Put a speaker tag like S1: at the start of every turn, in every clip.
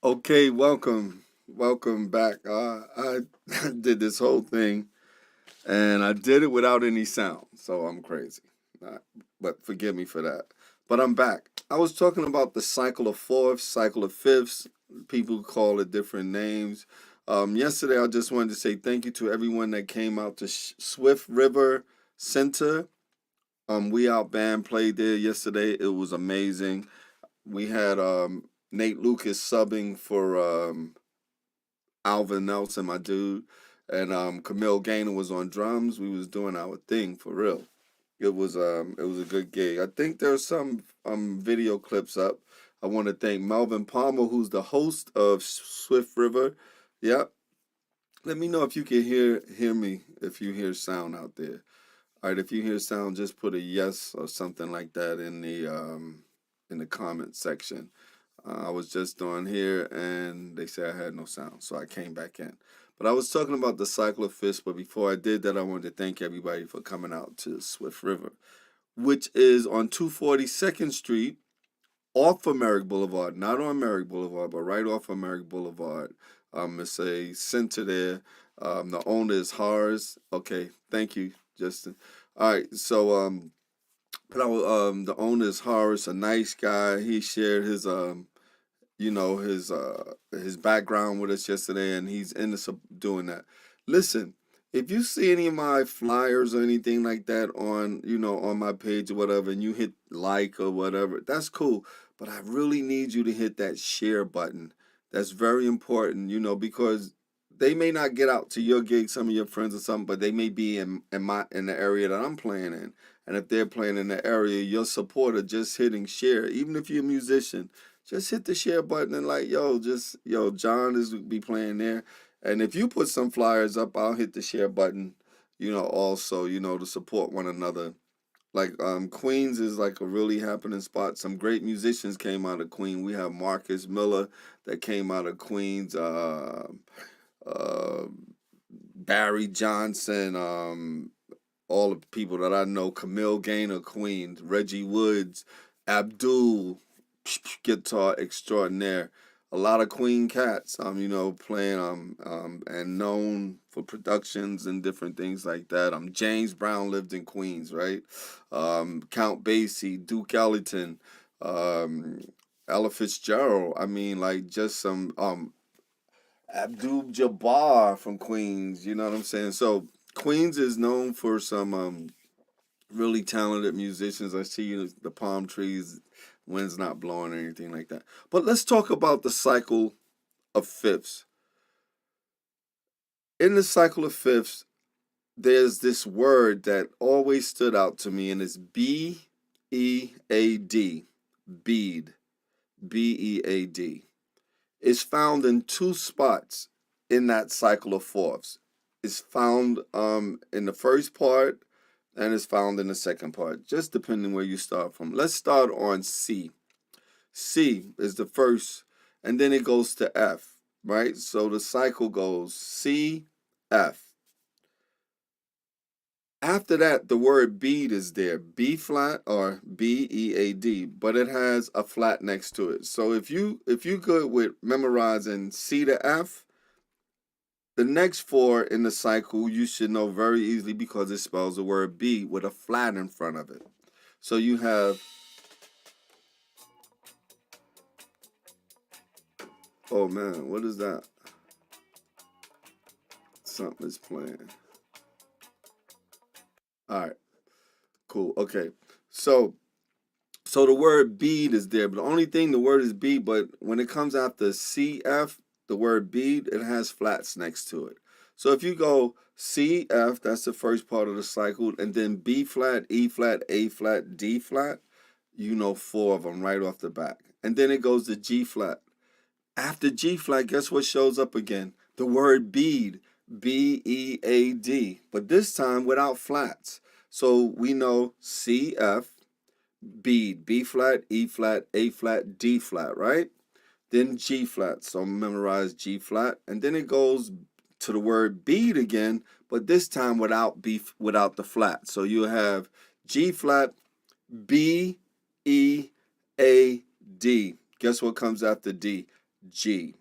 S1: Okay, welcome back. I did this whole thing, and I did it without any sound, so I'm crazy. Uh, but forgive me for that. But I'm back. I was talking about the cycle of fourths, cycle of fifths. People call it different names. Yesterday, I just wanted to say thank you to everyone that came out to Swift River Center. We Out Band played there yesterday. It was amazing. We had Nate Lucas subbing for Alvin Nelson, my dude, and Camille Gaynor was on drums. We was doing our thing for real. It was a good gig. I think there's some video clips up. I want to thank Melvin Palmer, who's the host of Swift River. Yep. Let me know if you can hear me, if you hear sound out there. All right, if you hear sound, just put a yes or something like that in the comment section. I was just on here and they said I had no sound, so I came back in. But I was talking about the cycle of fish, but before I did that, I wanted to thank everybody for coming out to Swift River, which is on 242nd Street, off of Merrick Boulevard, not on Merrick Boulevard, but right off of Merrick Boulevard. It's a center there. The owner is Hars. Okay, thank you, Justin. All right, so the owner is Horace, a nice guy. He shared his background with us yesterday, and he's into doing that. Listen, if you see any of my flyers or anything like that on my page or whatever, and you hit like or whatever, that's cool. But I really need you to hit that share button. That's very important, because they may not get out to your gig, some of your friends or something, but they may be in the area that I'm playing in. And if they're playing in the area, your supporter just hitting share, even if you're a musician, just hit the share button and like, John is be playing there. And if you put some flyers up, I'll hit the share button, also, to support one another. Like Queens is like a really happening spot. Some great musicians came out of Queens. We have Marcus Miller that came out of Queens, uh, Barry Johnson, all the people that I know, Camille Gaynor, Queens, Reggie Woods, Abdul, guitar extraordinaire. A lot of Queen cats, playing and known for productions and different things like that. James Brown lived in Queens, right? Count Basie, Duke Ellington, um, Ella Fitzgerald. I mean, like just some Abdul Jabbar from Queens. You know what I'm saying? So Queens is known for some really talented musicians. I see the palm trees, wind's not blowing or anything like that. But let's talk about the cycle of fifths. In the cycle of fifths, there's this word that always stood out to me, and it's B-E-A-D, bead, B-E-A-D. It's found in two spots in that cycle of fourths. It's found in the first part and it's found in the second part, just depending where you start from. Let's start on C. C is the first, and then it goes to F, right? So the cycle goes C, F. After that, the word bead is there, B flat or B-E-A-D, but it has a flat next to it. So if you good with memorizing C to F, the next four in the cycle you should know very easily because it spells the word B with a flat in front of it. So you have, oh man, what is that? Something is playing. All right, cool. Okay, so the word bead is there, but the only thing the word is bead. But when it comes after CF, the word bead, it has flats next to it. So if you go CF, that's the first part of the cycle, and then B flat, E flat, A flat, D flat, you know four of them right off the back. And then it goes to G flat. After G flat, guess what shows up again? The word bead, B-E-A-D, but this time without flats. So we know CF, bead, B flat, E flat, A flat, D flat, right? Then G flat. So memorize G flat. And then it goes to the word bead again, but this time without the flat. So you have G flat, B, E, A, D. Guess what comes after D? G.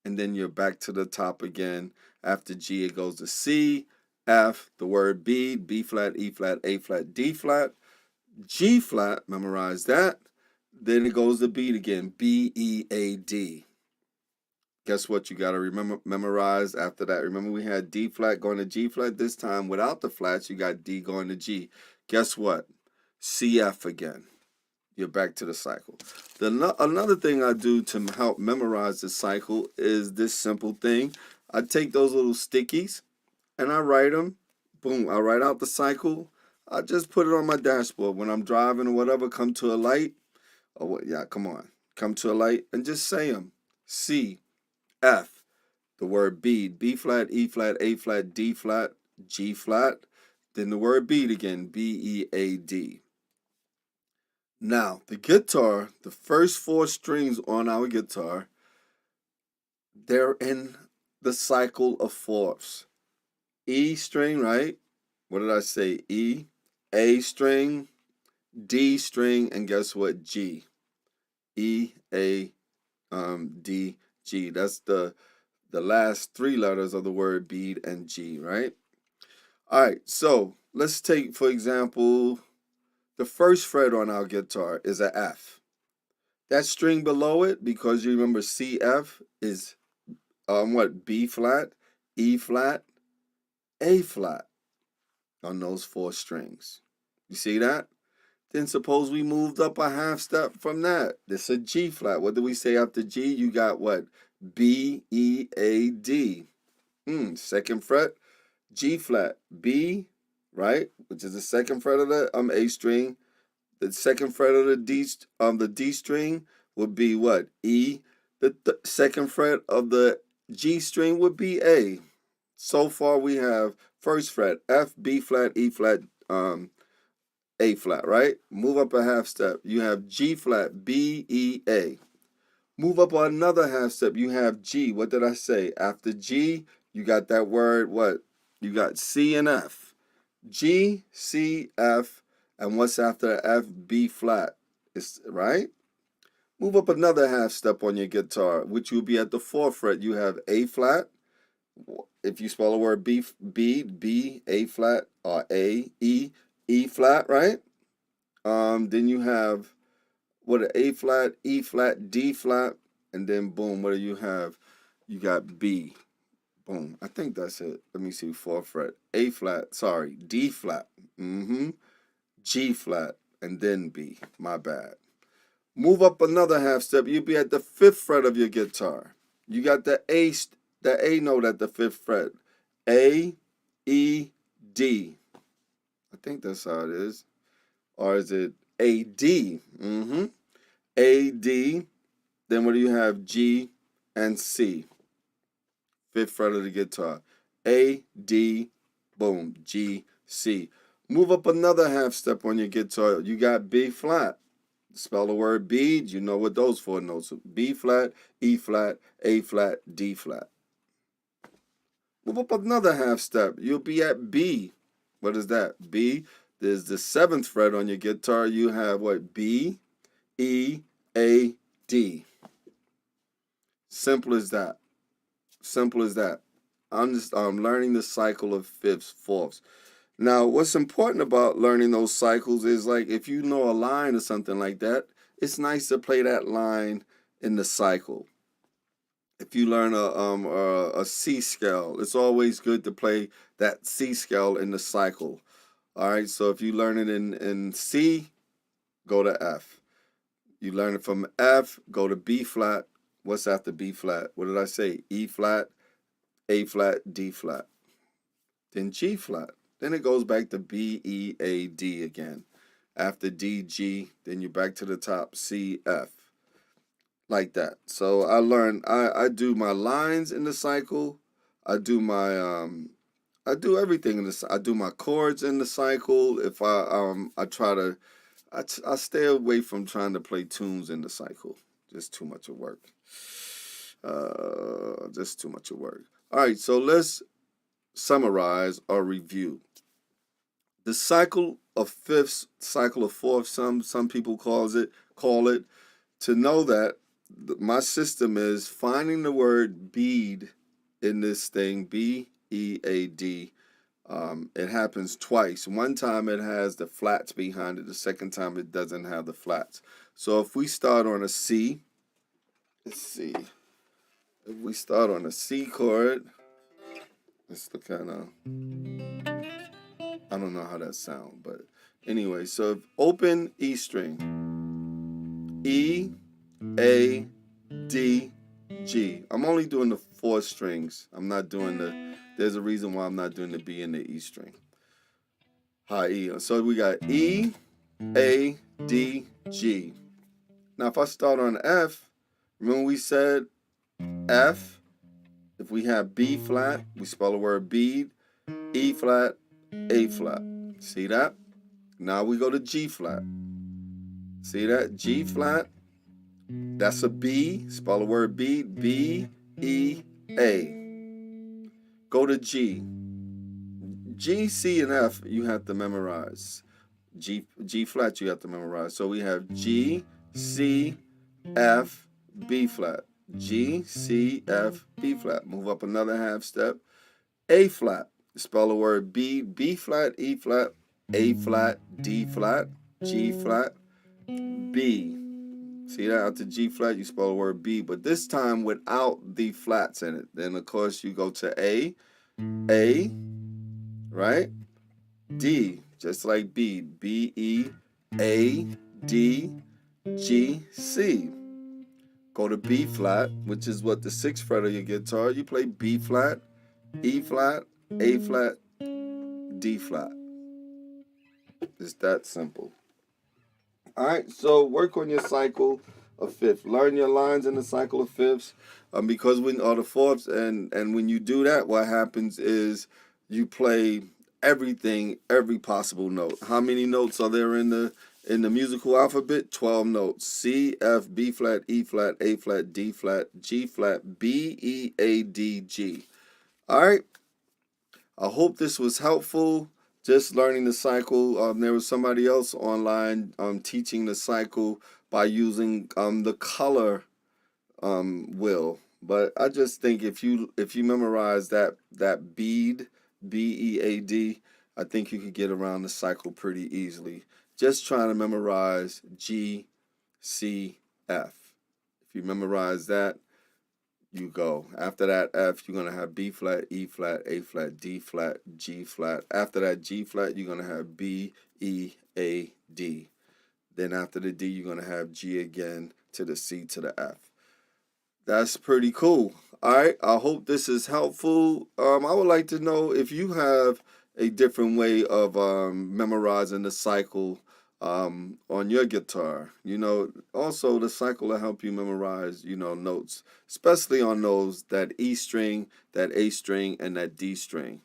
S1: And then you're back to the top again. After G, it goes to C, F, the word B, B flat, E flat, A flat, D flat, G flat, memorize that. Then it goes to beat again, B, E, A, D. Guess what? You got to remember, memorize after that. Remember, we had D flat going to G flat. This time, without the flats, you got D going to G. Guess what? C, F again. You're back to the cycle. Another thing I do to help memorize the cycle is this simple thing. I take those little stickies and I write them. Boom, I write out the cycle. I just put it on my dashboard when I'm driving or whatever, come to a light. Oh, what? Yeah, come on. Come to a light and just say them. C, F, the word bead, B flat, E flat, A flat, D flat, G flat. Then the word bead again, B-E-A-D. Now, the guitar, the first 4 strings on our guitar, they're in the cycle of fourths. E string, right? What did I say? E, A string, D string, and guess what? G. E, A, D, G. That's the last 3 letters of the word bead and G, right? All right, so let's take, for example, the first fret on our guitar is a F. That string below it, because you remember C, F is what? B flat, E flat, A flat on those 4 strings. You see that? Then suppose we moved up a half step from that. This is a G flat. What do we say after G? You got what? B, E, A, D. Second fret, G flat, B, right? Which is the second fret of the A string. The second fret of the D string would be what? E. The second fret of the G string would be A. So far we have first fret F, B flat, E flat, A flat, right? Move up a half step. You have G flat, B, E, A. Move up another half step. You have G. What did I say? After G, you got that word, what? You got C and F. G, C, F, and what's after F? B flat. Right? Move up another half step on your guitar, which will be at the 4th fret. You have A flat. If you spell the word B, A flat, or A, E flat, right? Then you have what? A flat, E flat, D flat, and then boom, what do you have? You got B. Boom. I think that's it. Let me see. 4th fret. A flat. Sorry. D flat. G flat. And then B. My bad. Move up another half step. You'll be at the 5th fret of your guitar. You got the A note at the 5th fret. A, E, D. I think that's how it is. Or is it A, D? A, D. Then what do you have? G and C. 5th fret of the guitar. A, D, boom, G, C. Move up another half step on your guitar. You got B flat. Spell the word bead. You know what those 4 notes are. B flat, E flat, A flat, D flat. Move up another half step. You'll be at B. What is that? B. There's the 7th fret on your guitar. You have what? B, E, A, D. Simple as that. Simple as that. I'm learning the cycle of fifths, fourths. Now, what's important about learning those cycles is, like, if you know a line or something like that, it's nice to play that line in the cycle. If you learn a C scale, it's always good to play that C scale in the cycle. All right, so if you learn it in C, go to F. You learn it from F, go to B flat. What's after B flat? What did I say? E flat, A flat, D flat. Then G flat. Then it goes back to B, E, A, D again. After D, G, then you're back to the top, C, F. Like that. So I do my lines in the cycle. I do everything in this. I do my chords in the cycle. If I stay away from trying to play tunes in the cycle. Just too much of work. Just too much of work. All right, so let's summarize or review. The cycle of fifths, cycle of fourths, some people call it. To know that my system is finding the word bead in this thing, B-E-A-D. It happens twice. One time it has the flats behind it. The second time it doesn't have the flats. So if we start on a C, let's see. If we start on a C chord, it's the kind of, I don't know how that sounds, but anyway, so open E string. E, A, D, G. I'm only doing the 4 strings. I'm not doing there's a reason why I'm not doing the B and the E string. High E. So we got E, A, D, G. Now if I start on F, remember we said F, if we have B flat, we spell the word bead, E flat, A flat. See that? Now we go to G flat. See that? G flat, that's a B, spell the word bead, B, E, A. Go to G. G, C, and F you have to memorize. G flat you have to memorize. So we have G, C, F, B flat. G, C, F, B flat. Move up another half step. A flat. Spell the word B, B flat, E flat, A flat, D flat, G flat, B. See that? Out to G flat, you spell the word B, but this time without the flats in it. Then, of course, you go to A, right? D, just like B, B, E, A, D, G, C. Go to B flat, which is what the 6th fret of your guitar. You play B flat, E flat, A flat, D flat. It's that simple. All right, so work on your cycle of fifths. Learn your lines in the cycle of fifths, because when are the fourths, and when you do that, what happens is you play everything, every possible note. How many notes are there in the musical alphabet? 12 notes. C, F, B flat, E flat, A flat, D flat, G flat, B, E, A, D, G. All right. I hope this was helpful. Just learning the cycle. There was somebody else online teaching the cycle by using the color wheel. But I just think if you memorize that bead, B-E-A-D, I think you could get around the cycle pretty easily. Just trying to memorize G, C, F. If you memorize that, you go. After that F, you're going to have B flat, E flat, A flat, D flat, G flat. After that G flat, you're going to have B, E, A, D. Then after the D, you're going to have G again to the C to the F. That's pretty cool. All right, I hope this is helpful. I would like to know if you have a different way of memorizing the cycle on your guitar. Also the cycle will help you memorize, notes, especially on those, that E string, that A string, and that D string.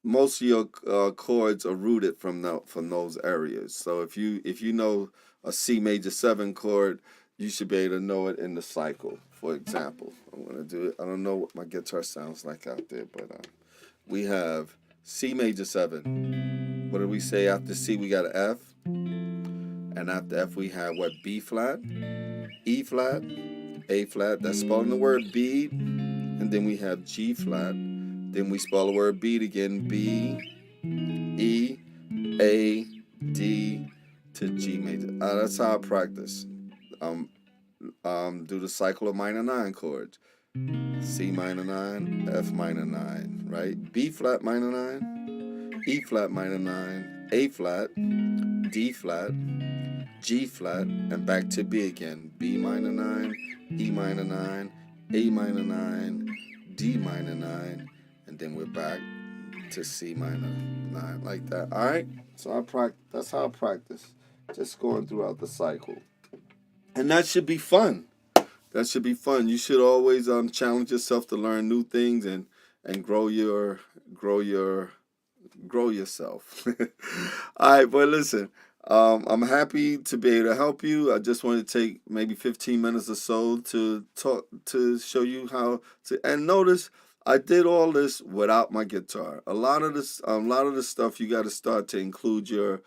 S1: Most of your chords are rooted from those areas. So if you know a C major 7 chord, you should be able to know it in the cycle. For example, I'm going to do it. I don't know what my guitar sounds like out there, but we have C major 7. What did we say after C? We got an F. And after F, we have what? B flat, E flat, A flat. That's spelling the word bead. And then we have G flat. Then we spell the word bead again. B, E, A, D to G major. That's how I practice. Do the cycle of minor 9 chords. C minor 9, F minor 9, right? B flat minor 9, E flat minor 9, A flat, D flat, G flat, and back to B again. B minor 9, E minor 9, A minor 9, D minor 9, and then we're back to C minor 9, like that. All right? So that's how I practice. Just going throughout the cycle. And that should be fun. That should be fun. You should always challenge yourself to learn new things and grow yourself. All right, but listen, I'm happy to be able to help you. I just want to take maybe 15 minutes or so to to show you how to. And notice, I did all this without my guitar. A lot of the stuff you got to start to include your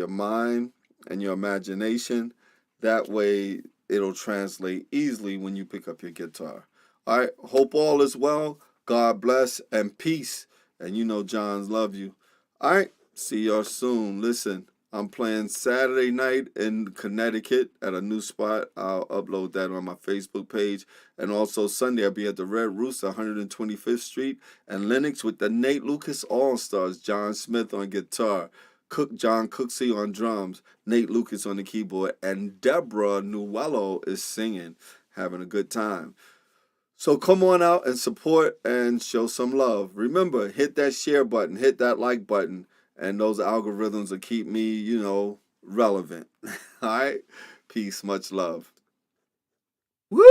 S1: mind and your imagination. That way, it'll translate easily when you pick up your guitar. All right. Hope all is well. God bless and peace. And you know Johns love you. All right. See y'all soon. Listen, I'm playing Saturday night in Connecticut at a new spot. I'll upload that on my Facebook page. And also Sunday, I'll be at the Red Rooster, 125th Street, and Lenox with the Nate Lucas All-Stars, John Smith on guitar, John Cooksey on drums, Nate Lucas on the keyboard, and Deborah Nuello is singing, having a good time. So come on out and support and show some love. Remember, hit that share button, hit that like button, and those algorithms will keep me, relevant. All right? Peace, much love. Woo!